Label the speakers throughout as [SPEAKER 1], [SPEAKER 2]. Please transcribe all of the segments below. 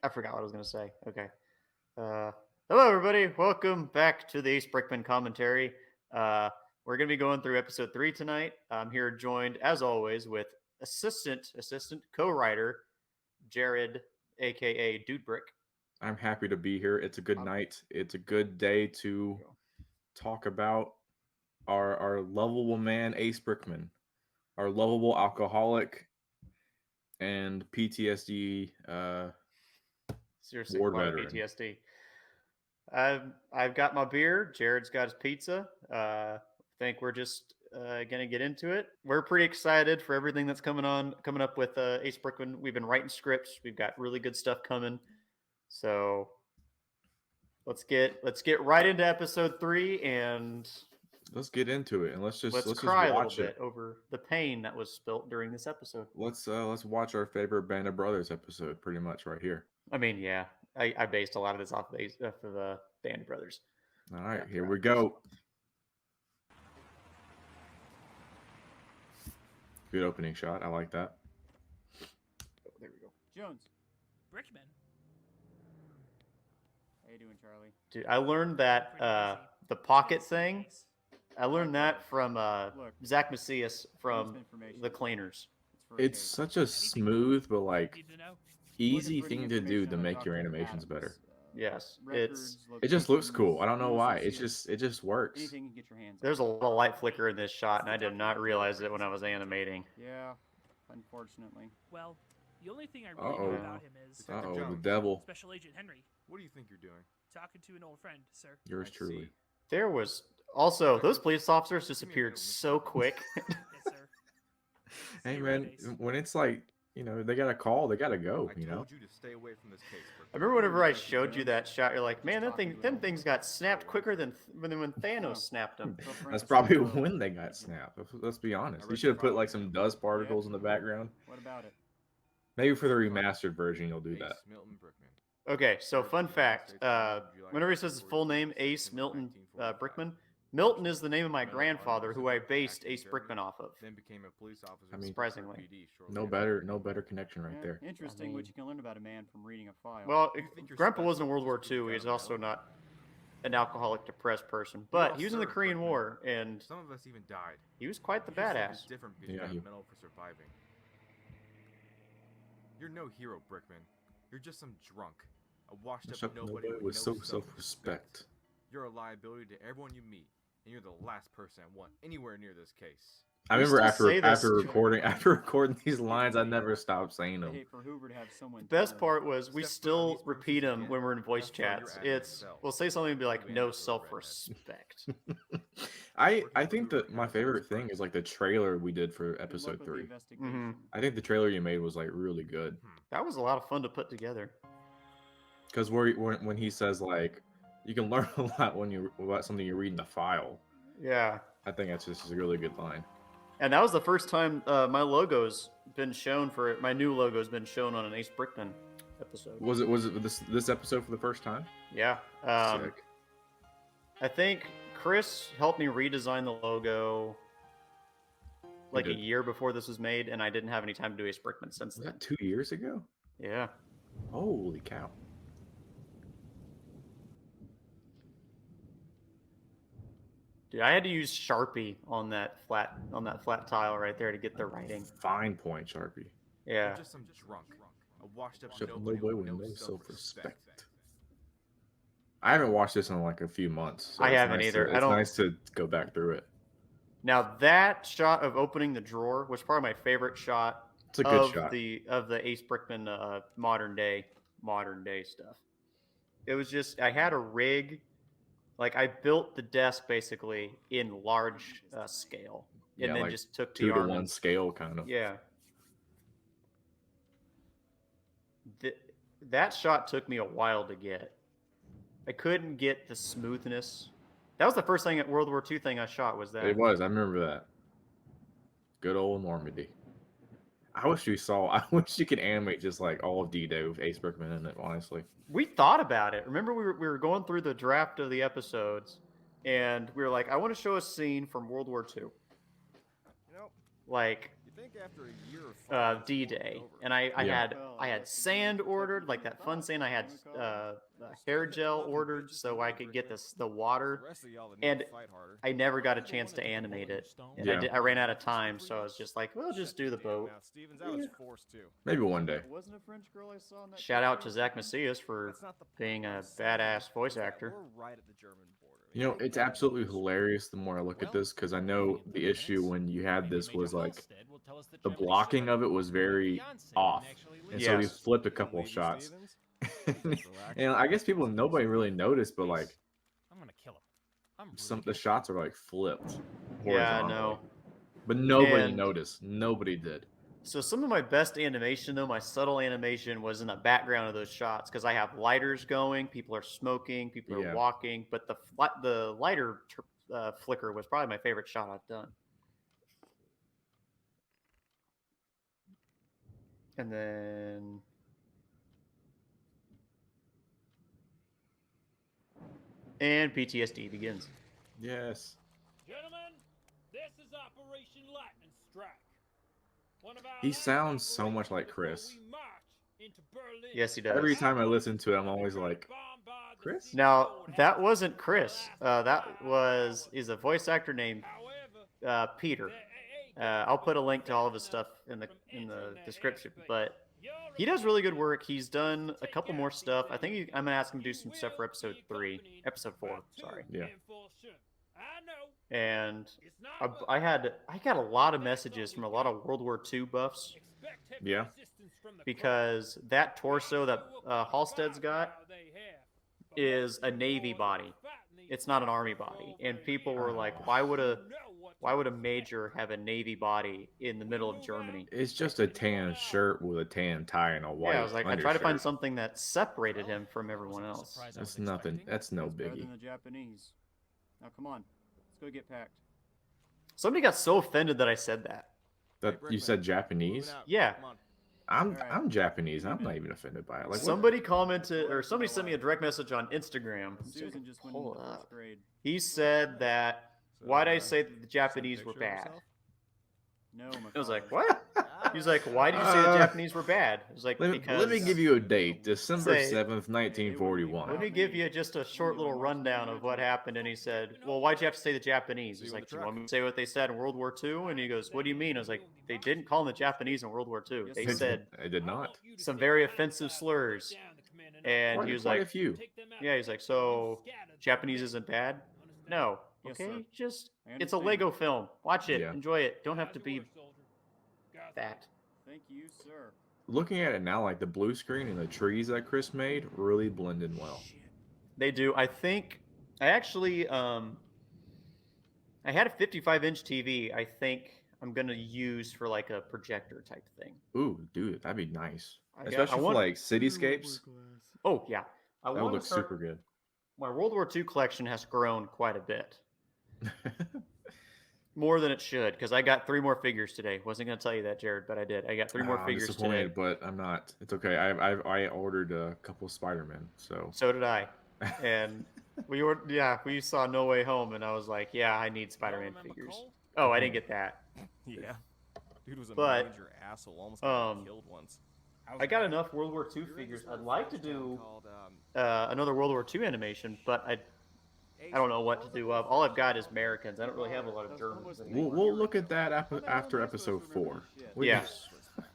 [SPEAKER 1] I forgot what I was going to say. Okay. Hello, everybody. Welcome back to the Ace Brickman commentary. Uh, we're going to be going through episode 3 tonight. I'm here joined, as always, with assistant co-writer Jared, aka Dude Brick.
[SPEAKER 2] I'm happy to be here. It's a good night. It's a good day to talk about our lovable man, Ace Brickman, our lovable alcoholic and PTSD
[SPEAKER 1] Seriously, a
[SPEAKER 2] war
[SPEAKER 1] lot of
[SPEAKER 2] veteran.
[SPEAKER 1] PTSD. I've got my beer. Jared's got his pizza. I think we're just gonna get into it. We're pretty excited for everything that's coming up with Ace Brickman. We've been writing scripts. We've got really good stuff coming. So let's get right into episode 3 and
[SPEAKER 2] Let's get into it and
[SPEAKER 1] let's
[SPEAKER 2] let's just
[SPEAKER 1] cry a little
[SPEAKER 2] watch it.
[SPEAKER 1] bit over the pain that was spilt during this episode.
[SPEAKER 2] Let's watch our favorite Band of Brothers episode pretty much right here.
[SPEAKER 1] I mean, yeah, I based a lot of this off of Band of Brothers.
[SPEAKER 2] All right,
[SPEAKER 1] After
[SPEAKER 2] here we
[SPEAKER 1] Hours.
[SPEAKER 2] go. Good opening shot. I like that.
[SPEAKER 1] Oh, there we go.
[SPEAKER 3] Jones, Brickman.
[SPEAKER 1] How you doing, Charlie? Dude, I learned that the pocket thing. I learned that from Zach Macias from the Cleaners.
[SPEAKER 2] It's such a smooth but like
[SPEAKER 3] Need to know.
[SPEAKER 2] easy thing to do to make your animations better.
[SPEAKER 1] Yes,
[SPEAKER 2] It just looks cool. I don't know why. It just works.
[SPEAKER 4] Anything you can get your hands on.
[SPEAKER 1] there's a lot of light flicker in this shot, and I did not realize it when I was animating.
[SPEAKER 4] Yeah, unfortunately.
[SPEAKER 3] Well, the only thing I really
[SPEAKER 2] Uh-oh.
[SPEAKER 3] know about him is
[SPEAKER 2] Uh-oh, the
[SPEAKER 5] Jones.
[SPEAKER 2] devil.
[SPEAKER 3] Special Agent Henry.
[SPEAKER 5] What do you think you're doing?
[SPEAKER 3] Talking to an old friend, sir.
[SPEAKER 2] Yours
[SPEAKER 5] I
[SPEAKER 2] truly.
[SPEAKER 5] see.
[SPEAKER 1] There was also those police officers disappeared so quick.
[SPEAKER 3] Yes, sir.
[SPEAKER 2] Hey
[SPEAKER 3] See you
[SPEAKER 2] man,
[SPEAKER 3] around, Ace.
[SPEAKER 2] when it's like, they got a call, they got to go,
[SPEAKER 5] I told you to stay away from this case.
[SPEAKER 1] I remember whenever I showed you that shot, you're like, "Man, them things got snapped quicker than when Thanos snapped them."
[SPEAKER 2] That's probably when they got snapped. Let's be honest. You should have put like some dust particles in the background.
[SPEAKER 4] What about it?
[SPEAKER 2] Maybe for the remastered version, you'll do that.
[SPEAKER 5] Ace Milton Brickman.
[SPEAKER 1] Okay, so fun fact: whenever he says his full name, Ace Milton Brickman, Milton is the name of my grandfather, who I based Ace Brickman off of.
[SPEAKER 5] Then became a police officer.
[SPEAKER 2] I mean,
[SPEAKER 1] surprisingly.
[SPEAKER 5] PD shortly
[SPEAKER 2] No
[SPEAKER 5] after.
[SPEAKER 2] better connection right there.
[SPEAKER 4] Interesting what you can learn about a man from reading a file.
[SPEAKER 1] Well,
[SPEAKER 5] You think you're
[SPEAKER 1] Grandpa
[SPEAKER 5] special
[SPEAKER 1] was in World
[SPEAKER 5] just
[SPEAKER 1] War
[SPEAKER 5] because you
[SPEAKER 1] II.
[SPEAKER 5] got
[SPEAKER 1] He's
[SPEAKER 5] a
[SPEAKER 1] also
[SPEAKER 5] medal?
[SPEAKER 1] not an alcoholic, depressed person, but
[SPEAKER 5] Well,
[SPEAKER 1] he was in the
[SPEAKER 5] sir,
[SPEAKER 1] Korean
[SPEAKER 5] Brickman.
[SPEAKER 1] War, and
[SPEAKER 5] Some of us even died.
[SPEAKER 1] he was quite the
[SPEAKER 5] Your life is
[SPEAKER 1] badass.
[SPEAKER 5] different because
[SPEAKER 2] Yeah,
[SPEAKER 5] you got
[SPEAKER 2] he-
[SPEAKER 5] a medal for surviving. You're no hero, Brickman. You're just some drunk, a washed-up nobody with
[SPEAKER 2] with
[SPEAKER 5] no
[SPEAKER 2] so self-respect.
[SPEAKER 5] You're a liability to everyone you meet, and you're the last person I want anywhere near this case.
[SPEAKER 2] I
[SPEAKER 1] We
[SPEAKER 2] remember
[SPEAKER 1] still say this-
[SPEAKER 2] after recording these lines, I never stopped saying
[SPEAKER 4] I
[SPEAKER 2] them.
[SPEAKER 4] hate for Hoover to have someone.
[SPEAKER 1] The best
[SPEAKER 4] tell him.
[SPEAKER 1] part was we
[SPEAKER 5] Step foot on
[SPEAKER 1] still
[SPEAKER 5] these
[SPEAKER 1] repeat
[SPEAKER 5] premises
[SPEAKER 1] them
[SPEAKER 5] again,
[SPEAKER 1] when we're in voice
[SPEAKER 5] that's where you're
[SPEAKER 1] chats.
[SPEAKER 5] at
[SPEAKER 1] It's
[SPEAKER 5] yourself.
[SPEAKER 1] we'll say something and be like,
[SPEAKER 5] You
[SPEAKER 1] "No
[SPEAKER 5] answer,
[SPEAKER 1] self-respect."
[SPEAKER 2] I think that my favorite thing is like the trailer we did for
[SPEAKER 4] Good luck
[SPEAKER 2] episode
[SPEAKER 4] with the
[SPEAKER 2] 3.
[SPEAKER 4] investigation.
[SPEAKER 2] I think the trailer you made was like really good
[SPEAKER 1] That was a lot of fun to put together.
[SPEAKER 2] because when he says like you can learn a lot when you about something you read in the file.
[SPEAKER 1] Yeah,
[SPEAKER 2] I think that's just a really good line.
[SPEAKER 1] and that was the first time my logo's been shown for it. My new logo's been shown on an Ace Brickman episode.
[SPEAKER 2] Was it this episode for the first time?
[SPEAKER 1] Yeah.
[SPEAKER 2] Sick.
[SPEAKER 1] I think Chris helped me redesign the logo like a
[SPEAKER 2] did.
[SPEAKER 1] year before this was made, and I didn't have any time to do Ace Brickman since
[SPEAKER 2] Was
[SPEAKER 1] then.
[SPEAKER 2] that 2 years ago?
[SPEAKER 1] Yeah.
[SPEAKER 2] Holy cow!
[SPEAKER 1] Dude, I had to use Sharpie on that flat tile right there to get the writing.
[SPEAKER 2] Fine point, Sharpie.
[SPEAKER 1] Yeah.
[SPEAKER 5] You're just some drunk, a washed-up
[SPEAKER 2] Shut
[SPEAKER 5] nobody
[SPEAKER 2] nobody
[SPEAKER 5] with
[SPEAKER 2] with
[SPEAKER 5] no
[SPEAKER 2] no
[SPEAKER 5] self-respect.
[SPEAKER 2] self-respect. I haven't watched this in like a few months. So
[SPEAKER 1] I
[SPEAKER 2] it's
[SPEAKER 1] haven't
[SPEAKER 2] nice
[SPEAKER 1] either.
[SPEAKER 2] To,
[SPEAKER 1] I
[SPEAKER 2] it's
[SPEAKER 1] don't-
[SPEAKER 2] nice to go back through it.
[SPEAKER 1] Now that shot of opening the drawer was probably my favorite shot
[SPEAKER 2] It's a good shot.
[SPEAKER 1] the Ace Brickman modern day stuff. It was just I had a rig, like I built the desk basically in large scale, and
[SPEAKER 2] Yeah,
[SPEAKER 1] then
[SPEAKER 2] like
[SPEAKER 1] just took
[SPEAKER 2] 2
[SPEAKER 1] the
[SPEAKER 2] to
[SPEAKER 1] arm
[SPEAKER 2] 1
[SPEAKER 1] and-
[SPEAKER 2] scale kind of.
[SPEAKER 1] Yeah. That shot took me a while to get. I couldn't get the smoothness. That was the first thing at World War II thing I shot was that.
[SPEAKER 2] It was. I remember that. Good old Normandy. I wish you saw. I wish you could animate just like all of D-Day with Ace Brickman in it. Honestly,
[SPEAKER 1] We thought about it. Remember, we were going through the draft of the episodes, and we were like, I want to show a scene from World War II.
[SPEAKER 5] You know,
[SPEAKER 1] Like,
[SPEAKER 5] you think after a year of fighting,
[SPEAKER 1] D-Day,
[SPEAKER 5] it's over.
[SPEAKER 1] and I
[SPEAKER 2] Yeah.
[SPEAKER 1] had sand ordered, like that fun sand. I had hair gel ordered so I could get the water,
[SPEAKER 5] The rest of y'all that need
[SPEAKER 1] and
[SPEAKER 5] to fight harder.
[SPEAKER 1] I never got a chance to animate it. And
[SPEAKER 2] Yeah.
[SPEAKER 1] I ran out of time, so I was just like, we'll just do the
[SPEAKER 5] Damn
[SPEAKER 1] boat.
[SPEAKER 5] mouth, Stevens, I was forced to.
[SPEAKER 2] Maybe one day.
[SPEAKER 4] That wasn't a French girl I saw in that.
[SPEAKER 1] Shout out to
[SPEAKER 4] picture?
[SPEAKER 1] Zach Macias for
[SPEAKER 5] That's not the point.
[SPEAKER 1] being
[SPEAKER 5] What
[SPEAKER 1] a
[SPEAKER 5] I'm saying
[SPEAKER 1] badass voice
[SPEAKER 5] is that
[SPEAKER 1] actor.
[SPEAKER 5] We're right at the German border.
[SPEAKER 2] You know, it's absolutely hilarious the more I look at this, because I know the issue when you had this was like the blocking of it was very off, and so we
[SPEAKER 1] Yes.
[SPEAKER 2] flipped a couple of shots. And I guess nobody really noticed, but like
[SPEAKER 3] I'm gonna kill him. I'm
[SPEAKER 2] some the shots are like flipped.
[SPEAKER 1] Yeah, I
[SPEAKER 2] horizontally.
[SPEAKER 1] know.
[SPEAKER 2] But nobody
[SPEAKER 1] And-
[SPEAKER 2] noticed. Nobody did.
[SPEAKER 1] So some of my best animation, though, my subtle animation, was in the background of those shots because I have lighters going, people are smoking, people are
[SPEAKER 2] Yeah.
[SPEAKER 1] walking, but the lighter flicker was probably my favorite shot I've done. And then PTSD begins.
[SPEAKER 2] Yes.
[SPEAKER 6] Gentlemen, this is Operation Lightning Strike. One of our
[SPEAKER 2] He
[SPEAKER 6] last
[SPEAKER 2] sounds so much like
[SPEAKER 6] operations
[SPEAKER 2] Chris.
[SPEAKER 6] before we march into Berlin.
[SPEAKER 1] Yes, he does.
[SPEAKER 2] Every time I listen to it, I'm always like,
[SPEAKER 6] Bombard the
[SPEAKER 2] Chris?
[SPEAKER 6] city
[SPEAKER 1] Now
[SPEAKER 6] courthouse
[SPEAKER 1] that wasn't
[SPEAKER 6] for the
[SPEAKER 1] Chris.
[SPEAKER 6] last
[SPEAKER 1] That
[SPEAKER 6] 5
[SPEAKER 1] was
[SPEAKER 6] hours.
[SPEAKER 1] is a voice actor named
[SPEAKER 6] However,
[SPEAKER 1] Peter.
[SPEAKER 6] there ain't
[SPEAKER 1] I'll put a link to all of his
[SPEAKER 6] enough
[SPEAKER 1] stuff in the
[SPEAKER 6] from internet
[SPEAKER 1] description.
[SPEAKER 6] experts.
[SPEAKER 1] But
[SPEAKER 6] You're
[SPEAKER 1] he does really good
[SPEAKER 6] expected
[SPEAKER 1] work. He's done a
[SPEAKER 6] take
[SPEAKER 1] couple
[SPEAKER 6] out
[SPEAKER 1] more
[SPEAKER 6] these
[SPEAKER 1] stuff. I think
[SPEAKER 6] things.
[SPEAKER 1] I'm gonna ask him to do
[SPEAKER 6] You
[SPEAKER 1] some stuff for
[SPEAKER 6] will
[SPEAKER 1] episode
[SPEAKER 6] be
[SPEAKER 1] 3,
[SPEAKER 6] accompanied
[SPEAKER 1] episode 4.
[SPEAKER 6] by 2
[SPEAKER 1] Sorry.
[SPEAKER 2] Yeah.
[SPEAKER 6] enforcers. I know
[SPEAKER 1] And
[SPEAKER 6] it's not much.
[SPEAKER 1] I got a lot of messages from a lot of World War II buffs
[SPEAKER 6] Expect heavy
[SPEAKER 2] Yeah.
[SPEAKER 6] resistance from the
[SPEAKER 1] because that torso that Halstead's got is a Navy body. It's not an Army body. And people were like, why would a major have a Navy body in the middle of Germany?
[SPEAKER 2] it's just a tan shirt with a tan tie and a white.
[SPEAKER 1] Yeah, I was like, I tried to find
[SPEAKER 2] undershirt.
[SPEAKER 1] something that separated him from everyone else.
[SPEAKER 2] That's nothing. That's no
[SPEAKER 4] That's better
[SPEAKER 2] biggie.
[SPEAKER 4] than the Japanese. Now come on, let's go get packed.
[SPEAKER 1] Somebody got so offended that I said that.
[SPEAKER 2] That you said Japanese?
[SPEAKER 1] Yeah.
[SPEAKER 2] I'm Japanese. I'm not even offended by it. Like what?
[SPEAKER 1] Somebody commented, or somebody sent me a direct message on Instagram.
[SPEAKER 4] Susan just went
[SPEAKER 1] Hold
[SPEAKER 4] into
[SPEAKER 1] up.
[SPEAKER 4] first grade.
[SPEAKER 1] He said that, why'd I say that the Japanese were bad?
[SPEAKER 4] No, my
[SPEAKER 1] I was like,
[SPEAKER 4] college.
[SPEAKER 1] what? He's like, why did you say the Japanese were bad? I was like,
[SPEAKER 2] Let
[SPEAKER 1] because...
[SPEAKER 2] me give you a date. December
[SPEAKER 1] Say-
[SPEAKER 2] 7th, 1941.
[SPEAKER 1] Let me give you just a short little rundown of what happened. And he said, well, why'd you have to say the Japanese? He's like, do you want me to say what they said in World War II? And he goes, what do you mean? I was like, they didn't call them the Japanese in World War II. They said
[SPEAKER 2] I did not.
[SPEAKER 1] some very offensive slurs. And he was
[SPEAKER 2] Quite a
[SPEAKER 1] like,
[SPEAKER 2] few.
[SPEAKER 1] yeah, he's like, so Japanese isn't bad? No.
[SPEAKER 4] Yes,
[SPEAKER 1] Okay,
[SPEAKER 4] sir.
[SPEAKER 1] just,
[SPEAKER 4] I
[SPEAKER 1] it's a
[SPEAKER 4] understand.
[SPEAKER 1] Lego film. Watch it.
[SPEAKER 2] Yeah.
[SPEAKER 1] Enjoy it. Don't have to be that.
[SPEAKER 4] Thank you, sir.
[SPEAKER 2] Looking at it now, like the blue screen and the trees that Chris made really blend in well.
[SPEAKER 1] They do. I think I actually I had a 55-inch TV. I think I'm gonna use for like a projector type thing.
[SPEAKER 2] Ooh, dude, that'd be nice.
[SPEAKER 1] I
[SPEAKER 2] Especially for
[SPEAKER 1] want-
[SPEAKER 2] like cityscapes.
[SPEAKER 1] Oh yeah, I
[SPEAKER 2] That would
[SPEAKER 1] want
[SPEAKER 2] look
[SPEAKER 1] to start.
[SPEAKER 2] super good.
[SPEAKER 1] My World War II collection has grown quite a bit, more than it should, because I got 3 more figures today. Wasn't gonna tell you that, Jared, but I did. I got 3 more
[SPEAKER 2] I'm
[SPEAKER 1] figures
[SPEAKER 2] disappointed,
[SPEAKER 1] today.
[SPEAKER 2] but I'm not. It's okay. I ordered a couple Spider-Man, so
[SPEAKER 1] So did I, and we saw No Way Home, and I was like, yeah, I need Spider-Man figures. Oh, I didn't get that.
[SPEAKER 5] Yeah. Dude was a
[SPEAKER 1] But,
[SPEAKER 5] major asshole. Almost got
[SPEAKER 1] um,
[SPEAKER 5] killed once.
[SPEAKER 1] I got enough World War II figures. I'd like to do
[SPEAKER 5] Called,
[SPEAKER 1] another World War II animation, but I don't know what to do of. All I've got is Americans. I don't really have a lot of Germans anymore.
[SPEAKER 2] we'll look at that after episode 4.
[SPEAKER 1] Yeah.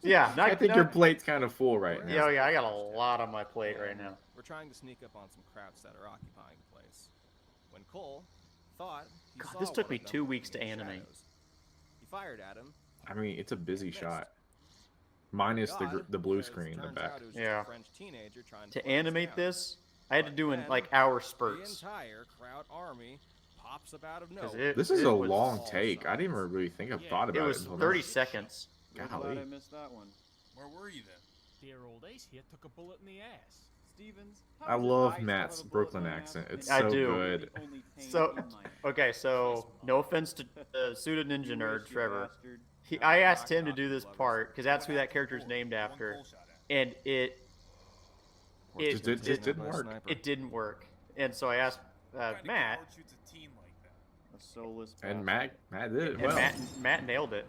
[SPEAKER 1] Yeah, not,
[SPEAKER 2] I think
[SPEAKER 1] not,
[SPEAKER 2] your plate's kind of full right now.
[SPEAKER 1] yeah, I got a lot on my plate right now.
[SPEAKER 5] We're trying to sneak up on some crowds that are occupying the place. When Cole thought he
[SPEAKER 1] God,
[SPEAKER 5] saw
[SPEAKER 1] this took
[SPEAKER 5] one
[SPEAKER 1] me
[SPEAKER 5] of them
[SPEAKER 1] 2 weeks
[SPEAKER 5] in
[SPEAKER 1] to
[SPEAKER 5] the
[SPEAKER 1] animate.
[SPEAKER 5] shadows. He fired at him.
[SPEAKER 2] I mean, it's a busy shot. Minus
[SPEAKER 5] God,
[SPEAKER 2] the blue
[SPEAKER 5] because
[SPEAKER 2] screen in the
[SPEAKER 5] turns
[SPEAKER 2] back.
[SPEAKER 5] out it was just a
[SPEAKER 1] Yeah.
[SPEAKER 5] French teenager trying
[SPEAKER 1] To
[SPEAKER 5] play us
[SPEAKER 1] animate
[SPEAKER 5] down.
[SPEAKER 1] this, I had to do in
[SPEAKER 5] But
[SPEAKER 1] like
[SPEAKER 5] then
[SPEAKER 1] hour
[SPEAKER 5] The
[SPEAKER 1] spurts.
[SPEAKER 5] entire crowd army pops up out of
[SPEAKER 1] 'Cause
[SPEAKER 5] nowhere.
[SPEAKER 2] This is
[SPEAKER 1] it
[SPEAKER 2] a
[SPEAKER 1] was-
[SPEAKER 2] long take. I didn't even really think I've thought
[SPEAKER 1] It
[SPEAKER 2] about it.
[SPEAKER 1] was
[SPEAKER 2] until
[SPEAKER 1] 30
[SPEAKER 2] now.
[SPEAKER 1] seconds.
[SPEAKER 4] I'm glad
[SPEAKER 2] Golly.
[SPEAKER 4] I missed that one.
[SPEAKER 6] Where were you then?
[SPEAKER 3] Dear old Ace here took a bullet in the ass.
[SPEAKER 4] Stevens.
[SPEAKER 2] I love Matt's Brooklyn accent. It's
[SPEAKER 1] I
[SPEAKER 2] so
[SPEAKER 1] do.
[SPEAKER 2] good.
[SPEAKER 1] So, okay, so no offense to Suda Ninja Nerd Trevor. I asked him to do this part because that's who that character is named after, and it
[SPEAKER 2] Just didn't work.
[SPEAKER 1] didn't work. And so I asked Matt,
[SPEAKER 4] A soulless
[SPEAKER 2] And
[SPEAKER 4] bastard.
[SPEAKER 2] Matt did it
[SPEAKER 1] and
[SPEAKER 2] well.
[SPEAKER 1] Matt nailed it.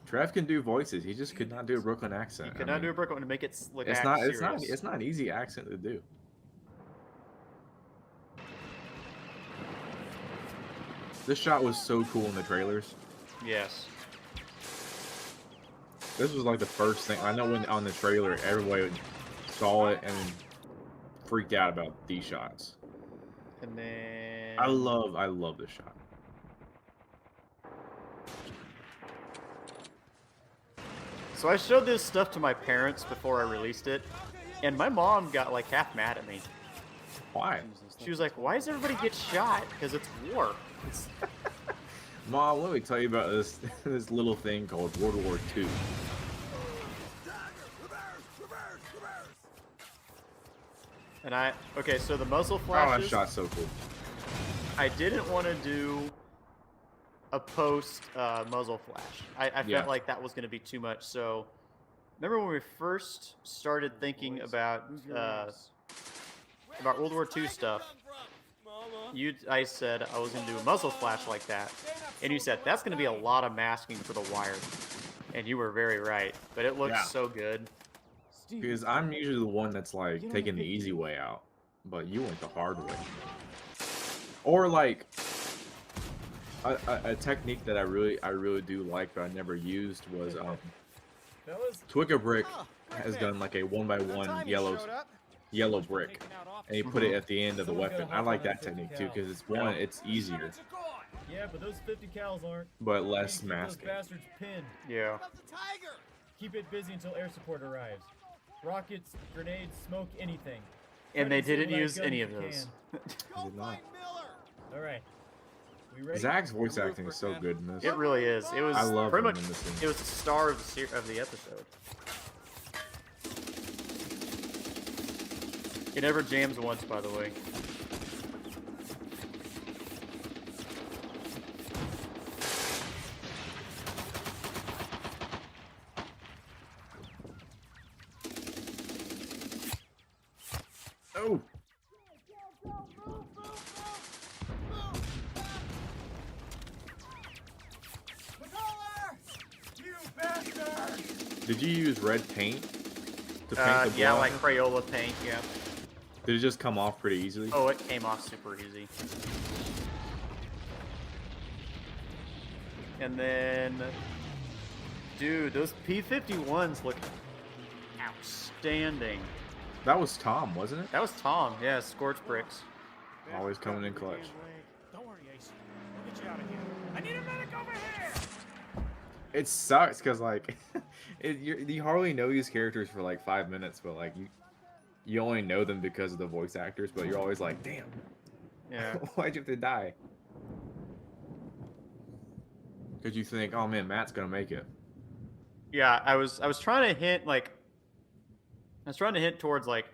[SPEAKER 2] Trev can do voices. He just could not do a Brooklyn accent.
[SPEAKER 1] You could not do a Brickman to make it look
[SPEAKER 2] It's
[SPEAKER 1] act
[SPEAKER 2] not.
[SPEAKER 1] serious.
[SPEAKER 2] It's not an easy accent to do. This shot was so cool in the trailers.
[SPEAKER 1] Yes.
[SPEAKER 2] This was like the first thing I know when on the trailer everybody saw it and freaked out about these shots.
[SPEAKER 1] And then
[SPEAKER 2] I love this shot.
[SPEAKER 1] So I showed this stuff to my parents before I released it, and my mom got like half mad at me.
[SPEAKER 2] Why?
[SPEAKER 1] She was like, "Why does everybody get shot? Because it's war."
[SPEAKER 2] Mom, let me tell you about this this little thing called World War II.
[SPEAKER 1] And okay, so the muzzle
[SPEAKER 2] Oh, that
[SPEAKER 1] flashes.
[SPEAKER 2] shot's so cool.
[SPEAKER 1] I didn't want to do a post muzzle flash. I
[SPEAKER 2] Yeah.
[SPEAKER 1] felt like that was going to be too much. So remember when we first started thinking about World War II stuff? I said I was going to do a muzzle flash like that, and you said that's going to be a lot of masking for the wire, and you were very right. But it looks
[SPEAKER 2] Yeah.
[SPEAKER 1] so good.
[SPEAKER 2] Because I'm usually the one that's like taking the easy way out, but you went the hard way. Or like a technique that I really do like but I never used was Twicka Brick has done like a 1x1 yellow brick, and you put it at the end of the weapon. I like that technique too because it's easier
[SPEAKER 6] Yeah, but those 50 cals aren't.
[SPEAKER 2] but less
[SPEAKER 6] Keep those
[SPEAKER 2] masking.
[SPEAKER 6] bastards pinned.
[SPEAKER 1] Yeah.
[SPEAKER 6] Keep it busy until air support arrives. Rockets, grenades, smoke, anything.
[SPEAKER 1] And
[SPEAKER 6] Try
[SPEAKER 1] they
[SPEAKER 6] to disable
[SPEAKER 1] didn't
[SPEAKER 6] that
[SPEAKER 1] use
[SPEAKER 6] gun
[SPEAKER 1] any
[SPEAKER 6] if
[SPEAKER 1] of
[SPEAKER 6] you
[SPEAKER 1] those.
[SPEAKER 2] I did not.
[SPEAKER 6] All right. We ready?
[SPEAKER 2] Zach's voice acting is so good in this.
[SPEAKER 1] It really is. It was
[SPEAKER 2] I love
[SPEAKER 1] pretty
[SPEAKER 2] him
[SPEAKER 1] much.
[SPEAKER 2] in this scene.
[SPEAKER 1] It was the star of the episode. It never jams once, by the way.
[SPEAKER 2] Oh,
[SPEAKER 6] You bastard!
[SPEAKER 2] did you use red paint to paint the
[SPEAKER 1] Yeah,
[SPEAKER 2] blood?
[SPEAKER 1] like Crayola paint. Yeah.
[SPEAKER 2] Did it just come off pretty easily?
[SPEAKER 1] Oh, it came off super easy. And then, dude, those P-51s look outstanding.
[SPEAKER 2] That was Tom, wasn't it?
[SPEAKER 1] That was Tom. Yeah, Scorch Bricks.
[SPEAKER 2] Always coming in clutch.
[SPEAKER 3] Don't worry, Ace. We'll get you out of here. I need a medic over here!
[SPEAKER 2] It sucks because like you hardly know these characters for like 5 minutes, but like you only know them because of the voice actors. But you're always like, damn,
[SPEAKER 1] Yeah.
[SPEAKER 2] why'd you have to die? Because you think, oh man, Matt's gonna make it.
[SPEAKER 1] Yeah, I was trying to hint towards like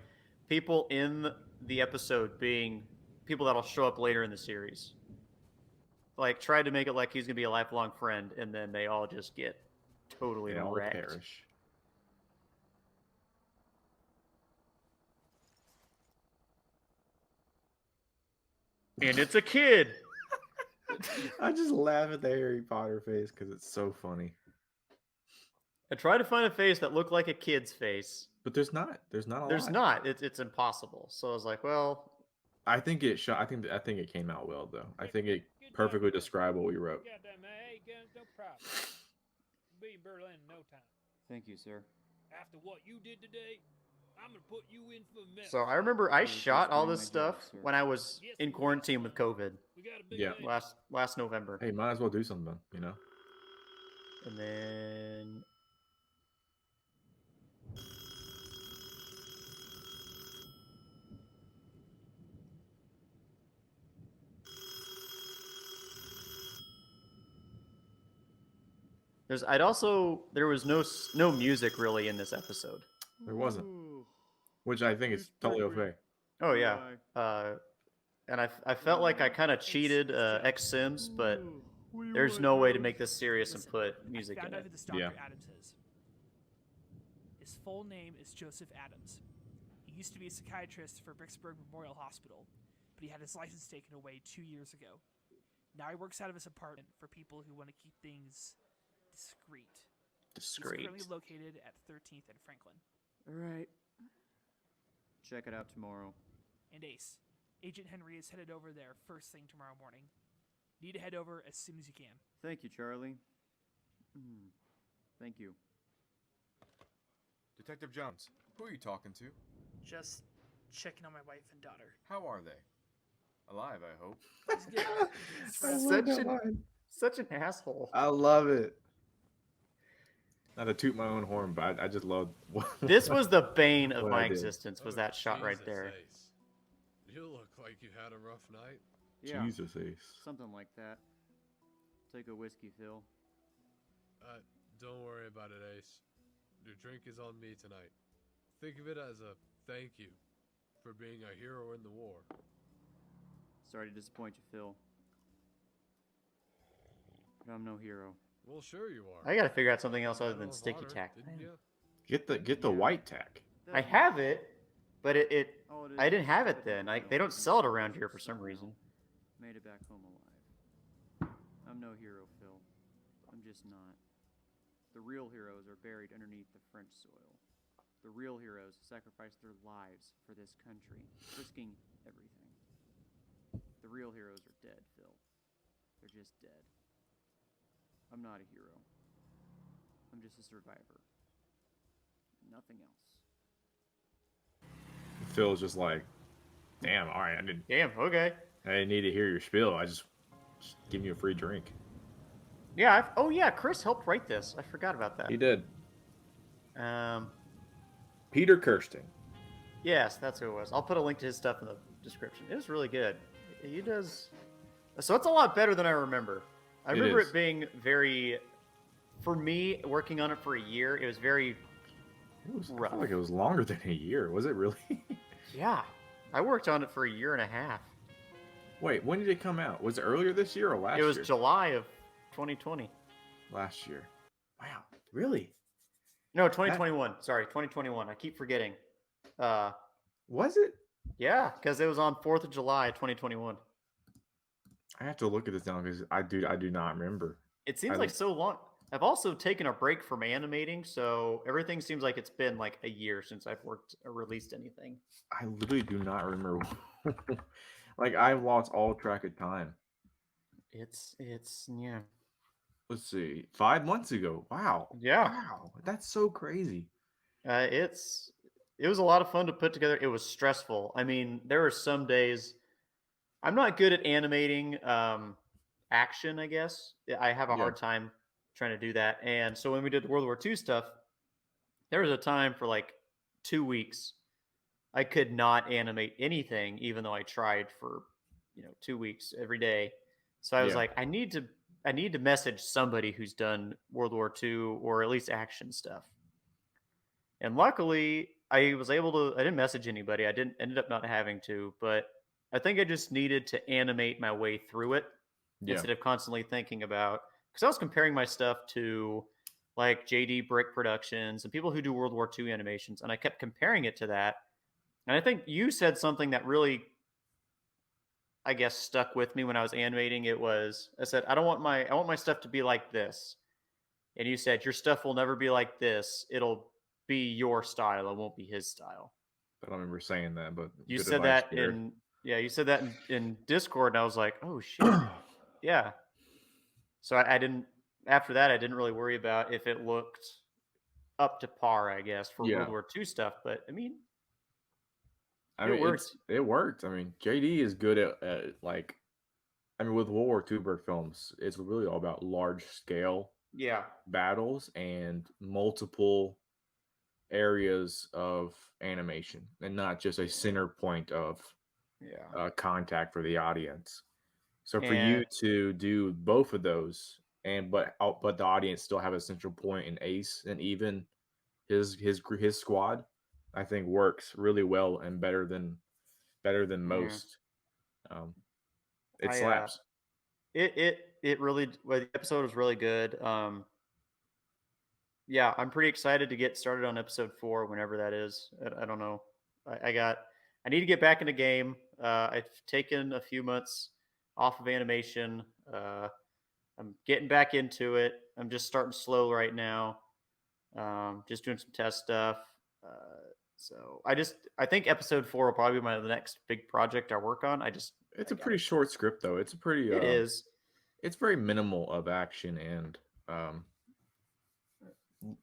[SPEAKER 1] people in the episode being people that'll show up later in the series. Like tried to make it like he's gonna be a lifelong friend, and then they all just get totally
[SPEAKER 2] They all
[SPEAKER 1] wrecked.
[SPEAKER 2] perish.
[SPEAKER 1] And it's a kid.
[SPEAKER 2] I just laugh at the Harry Potter face because it's so funny.
[SPEAKER 1] I tried to find a face that looked like a kid's face.
[SPEAKER 2] But there's not. There's not a
[SPEAKER 1] There's
[SPEAKER 2] lot.
[SPEAKER 1] not. It's impossible. So I was like, well,
[SPEAKER 2] I think it shot. I think it came out well though. I think it perfectly described what we wrote.
[SPEAKER 6] Goddamn, man. Hey, guns, no problem. Be in Berlin in no time.
[SPEAKER 4] Thank you, sir.
[SPEAKER 6] After what you did today, I'm gonna put you in for mess.
[SPEAKER 1] so I remember I
[SPEAKER 4] was
[SPEAKER 1] shot all
[SPEAKER 4] doing
[SPEAKER 1] this
[SPEAKER 4] my job,
[SPEAKER 1] stuff
[SPEAKER 4] sir.
[SPEAKER 1] when I was in quarantine with COVID
[SPEAKER 6] We got a big
[SPEAKER 2] Yeah.
[SPEAKER 6] day.
[SPEAKER 1] last November.
[SPEAKER 2] Hey, might as well do something, you know.
[SPEAKER 1] And then there was no music really in this episode.
[SPEAKER 2] There wasn't,
[SPEAKER 4] Ooh.
[SPEAKER 2] which I think is totally okay.
[SPEAKER 1] Oh yeah. And I felt like I kind of cheated X Sims, but there's no way to make this serious and
[SPEAKER 7] Listen,
[SPEAKER 1] put music
[SPEAKER 7] I
[SPEAKER 1] in
[SPEAKER 7] found out
[SPEAKER 1] it.
[SPEAKER 7] who this Dr.
[SPEAKER 2] Yeah.
[SPEAKER 7] Adams is. His full name is Joseph Adams. He used to be a psychiatrist for Bricksburg Memorial Hospital, but he had his license taken away 2 years ago. Now he works out of his apartment for people who want to keep things discreet. It's
[SPEAKER 1] Discreet.
[SPEAKER 7] currently located at 13th and Franklin.
[SPEAKER 4] All right. Check it out tomorrow.
[SPEAKER 7] And Ace, Agent Henry is headed over there first thing tomorrow morning. Need to head over as soon as you can.
[SPEAKER 4] Thank you, Charlie. Thank you.
[SPEAKER 5] Detective Jones, who are you talking to?
[SPEAKER 7] Just checking on my wife and daughter.
[SPEAKER 5] How are they? Alive, I hope.
[SPEAKER 1] Such an asshole.
[SPEAKER 2] I love it. Not to toot my own horn, but I just love.
[SPEAKER 1] This was the bane of
[SPEAKER 2] What
[SPEAKER 1] my
[SPEAKER 2] I did.
[SPEAKER 1] existence. Was that shot right there?
[SPEAKER 8] Ace. You look like you had a rough night.
[SPEAKER 4] Yeah,
[SPEAKER 2] Jesus, Ace.
[SPEAKER 4] something like that. Take a whiskey, Phil.
[SPEAKER 8] Don't worry about it, Ace. Your drink is on me tonight. Think of it as a thank you for being a hero in the war.
[SPEAKER 4] Sorry to disappoint you, Phil. But I'm no hero.
[SPEAKER 8] Well, sure you are.
[SPEAKER 1] I gotta figure out something else other
[SPEAKER 8] Medal
[SPEAKER 1] than
[SPEAKER 8] of
[SPEAKER 1] sticky
[SPEAKER 8] Honor,
[SPEAKER 1] tack.
[SPEAKER 8] didn't ya?
[SPEAKER 2] Get the white tack.
[SPEAKER 1] I have it, but it
[SPEAKER 4] Oh, it is
[SPEAKER 1] I didn't have it
[SPEAKER 4] just
[SPEAKER 1] then.
[SPEAKER 4] that
[SPEAKER 1] They don't sell it around here for some reason.
[SPEAKER 4] Made it back home alive. I'm no hero, Phil. I'm just not. The real heroes are buried underneath the French soil. The real heroes sacrificed their lives for this country, risking everything. The real heroes are dead, Phil. They're just dead. I'm not a hero. I'm just a survivor. Nothing else.
[SPEAKER 2] Phil's just like, damn. All right, I didn't
[SPEAKER 1] Okay.
[SPEAKER 2] need to hear your spiel. I just give you a free drink.
[SPEAKER 1] Yeah. Oh yeah, Chris helped write this. I forgot about that.
[SPEAKER 2] He did.
[SPEAKER 1] Um.
[SPEAKER 2] Peter Kirsten.
[SPEAKER 1] Yes, that's who it was. I'll put a link to his stuff in the description. It was really good. He does. So it's a lot better than I remember. I remember
[SPEAKER 2] is.
[SPEAKER 1] it being very. For me, working on it for a year, it was very.
[SPEAKER 2] It was, I
[SPEAKER 1] Rough.
[SPEAKER 2] feel like it was longer than a year. Was it really?
[SPEAKER 1] Yeah, I worked on it for a year and a half.
[SPEAKER 2] Wait, when did it come out? Was it earlier this year or last
[SPEAKER 1] It was
[SPEAKER 2] year?
[SPEAKER 1] July of 2020.
[SPEAKER 2] Last year. Wow, really?
[SPEAKER 1] No, 2021. Sorry, 2021. I keep forgetting.
[SPEAKER 2] Was it?
[SPEAKER 1] Yeah, because it was on 4th of July, 2021.
[SPEAKER 2] I have to look at this now because I do not remember.
[SPEAKER 1] It seems
[SPEAKER 2] I
[SPEAKER 1] like
[SPEAKER 2] look-
[SPEAKER 1] so long. I've also taken a break from animating, so everything seems like it's been like a year since I've worked or released anything.
[SPEAKER 2] I literally do not remember. Like I've lost all track of time.
[SPEAKER 1] It's yeah.
[SPEAKER 2] Let's see, 5 months ago. Wow.
[SPEAKER 1] Yeah.
[SPEAKER 2] Wow, that's so crazy.
[SPEAKER 1] It was a lot of fun to put together. It was stressful. I mean, there were some days I'm not good at animating action, I guess. I have a hard time trying to do that. And so when we did World War II stuff, there was a time for like 2 weeks I could not animate anything, even though I tried for 2 weeks every day. So I was
[SPEAKER 2] Yeah.
[SPEAKER 1] like, I need to message somebody who's done World War II or at least action stuff. And luckily, I was able to. I didn't message anybody. I didn't ended up not having to, but I think I just needed to animate my way through it
[SPEAKER 2] Yeah.
[SPEAKER 1] instead of constantly thinking about. Because I was comparing my stuff to like JD Brick Productions and people who do World War II animations, and I kept comparing it to that. And I think you said something that really, I guess, stuck with me when I was animating. It was I said I want my stuff to be like this, and you said your stuff will never be like this. It'll be your style. It won't be his style.
[SPEAKER 2] I don't remember saying that, but
[SPEAKER 1] You
[SPEAKER 2] good
[SPEAKER 1] said
[SPEAKER 2] advice,
[SPEAKER 1] that
[SPEAKER 2] Jared.
[SPEAKER 1] you said that in Discord, and I was like, oh shit, yeah. So I didn't. After that, I didn't really worry about if it looked up to par, I guess, for
[SPEAKER 2] Yeah.
[SPEAKER 1] World War II stuff. But I mean,
[SPEAKER 2] I
[SPEAKER 1] It
[SPEAKER 2] mean,
[SPEAKER 1] worked.
[SPEAKER 2] It worked. I mean, JD is good at like, I mean, with World War II Bird films, it's really all about large scale
[SPEAKER 1] yeah,
[SPEAKER 2] battles and multiple areas of animation, and not just a center point of
[SPEAKER 1] yeah.
[SPEAKER 2] contact for the audience. So for you
[SPEAKER 1] And-
[SPEAKER 2] to do both of those, but the audience still have a central point in Ace and even his squad, I think works really well and better than most. It
[SPEAKER 1] I,
[SPEAKER 2] slaps.
[SPEAKER 1] It really well, the episode was really good. Yeah, I'm pretty excited to get started on episode 4 whenever that is. I don't know. I need to get back into game. I've taken a few months off of animation. I'm getting back into it. I'm just starting slow right now. Just doing some test stuff. So I think episode 4 will probably be the next big project I work on.
[SPEAKER 2] It's a pretty short script though. It's a pretty
[SPEAKER 1] It is.
[SPEAKER 2] It's very minimal of action and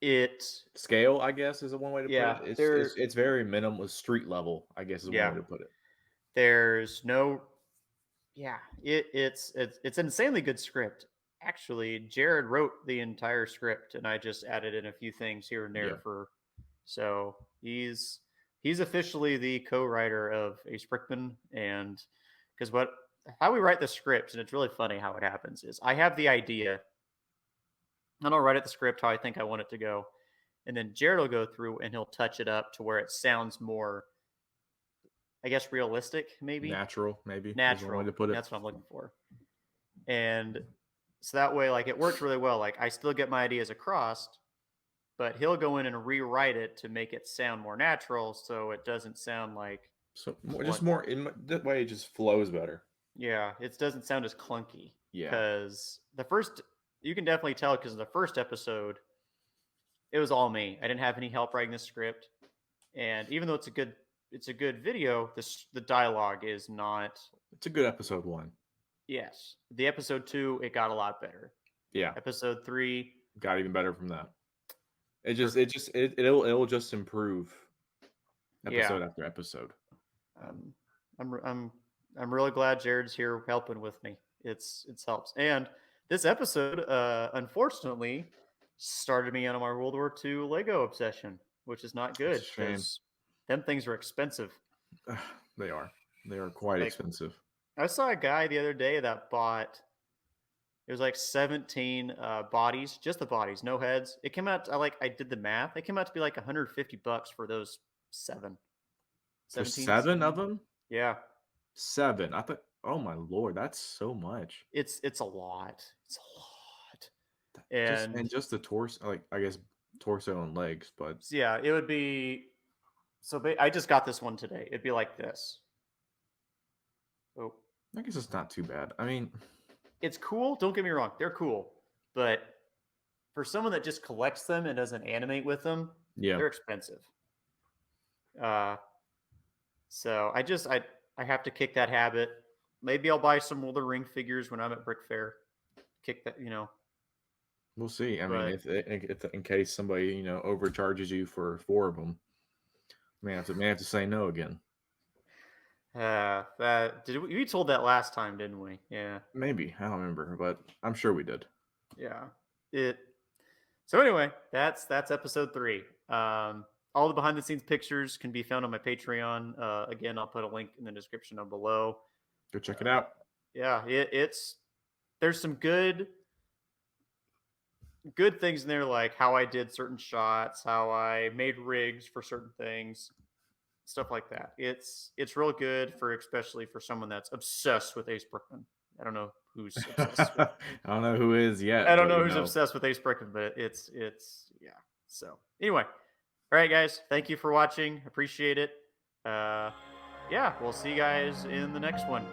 [SPEAKER 1] It
[SPEAKER 2] scale, I guess, is one way to
[SPEAKER 1] Yeah,
[SPEAKER 2] put it.
[SPEAKER 1] there-
[SPEAKER 2] It's very minimal, street level, I guess, is one
[SPEAKER 1] Yeah.
[SPEAKER 2] way to put it.
[SPEAKER 1] there's no it's an insanely good script. Actually, Jared wrote the entire script and I just added in a few things here and there
[SPEAKER 2] Yeah.
[SPEAKER 1] so he's officially the co-writer of Ace Brickman. And because how we write the script, and it's really funny how it happens, is I have the idea and I'll write out the script how I think I want it to go, and then Jared will go through and he'll touch it up to where it sounds more, I guess, realistic, maybe
[SPEAKER 2] Natural, maybe. Is one
[SPEAKER 1] natural.
[SPEAKER 2] way to put it.
[SPEAKER 1] That's what I'm looking for. And so that way, like, it works really well. Like, I still get my ideas across, but he'll go in and rewrite it to make it sound more natural, so it doesn't sound like,
[SPEAKER 2] So just more in that way, it just flows better.
[SPEAKER 1] yeah, it doesn't sound as clunky.
[SPEAKER 2] Yeah.
[SPEAKER 1] Because you can definitely tell, because in the first episode, it was all me. I didn't have any help writing the script, and even though it's a good video, the dialogue is not.
[SPEAKER 2] It's a good episode 1.
[SPEAKER 1] Yes, the episode 2, it got a lot better.
[SPEAKER 2] Yeah.
[SPEAKER 1] Episode 3
[SPEAKER 2] got even better from that. It'll just improve episode after episode.
[SPEAKER 1] I'm really glad Jared's here helping with me. It's helps. And this episode, unfortunately, started me on my World War II Lego obsession, which is not good
[SPEAKER 2] It's a shame.
[SPEAKER 1] because them things are expensive.
[SPEAKER 2] They are quite
[SPEAKER 1] Like,
[SPEAKER 2] expensive.
[SPEAKER 1] I saw a guy the other day that bought. It was like 17 bodies, just the bodies, no heads. It came out. I did the math. It came out to be like $150 for those 7.
[SPEAKER 2] For
[SPEAKER 1] 17,
[SPEAKER 2] 7 of them?
[SPEAKER 1] Yeah,
[SPEAKER 2] 7. I thought, oh my lord, that's so much.
[SPEAKER 1] it's a lot. It's a lot. And
[SPEAKER 2] Just the torso, like, I guess torso and legs, but
[SPEAKER 1] yeah, it would be. So I just got this one today. It'd be like this. Oh,
[SPEAKER 2] I guess it's not too bad. I mean,
[SPEAKER 1] it's cool. Don't get me wrong; they're cool. But for someone that just collects them and doesn't animate with them,
[SPEAKER 2] yeah,
[SPEAKER 1] they're expensive. So I have to kick that habit. Maybe I'll buy some Lord of the Ring figures when I'm at Brick Fair. Kick that,
[SPEAKER 2] we'll see. I mean,
[SPEAKER 1] But-
[SPEAKER 2] if in case somebody overcharges you for 4 of them, may have to say no again.
[SPEAKER 1] We told that last time, didn't we? Yeah.
[SPEAKER 2] Maybe, I don't remember, but I'm sure we did.
[SPEAKER 1] Yeah. So anyway, that's episode 3. All the behind the scenes pictures can be found on my Patreon. Again, I'll put a link in the description down below.
[SPEAKER 2] Go check it out.
[SPEAKER 1] Yeah, there's some good things in there, like how I did certain shots, how I made rigs for certain things, stuff like that. It's real good especially for someone that's obsessed with Ace Brickman. I don't know who's obsessed with
[SPEAKER 2] I don't know who is yet.
[SPEAKER 1] I don't know
[SPEAKER 2] but,
[SPEAKER 1] who's obsessed with Ace Brickman, but it's yeah. So anyway, all right, guys, thank you for watching. Appreciate it. Yeah, we'll see you guys in the next one.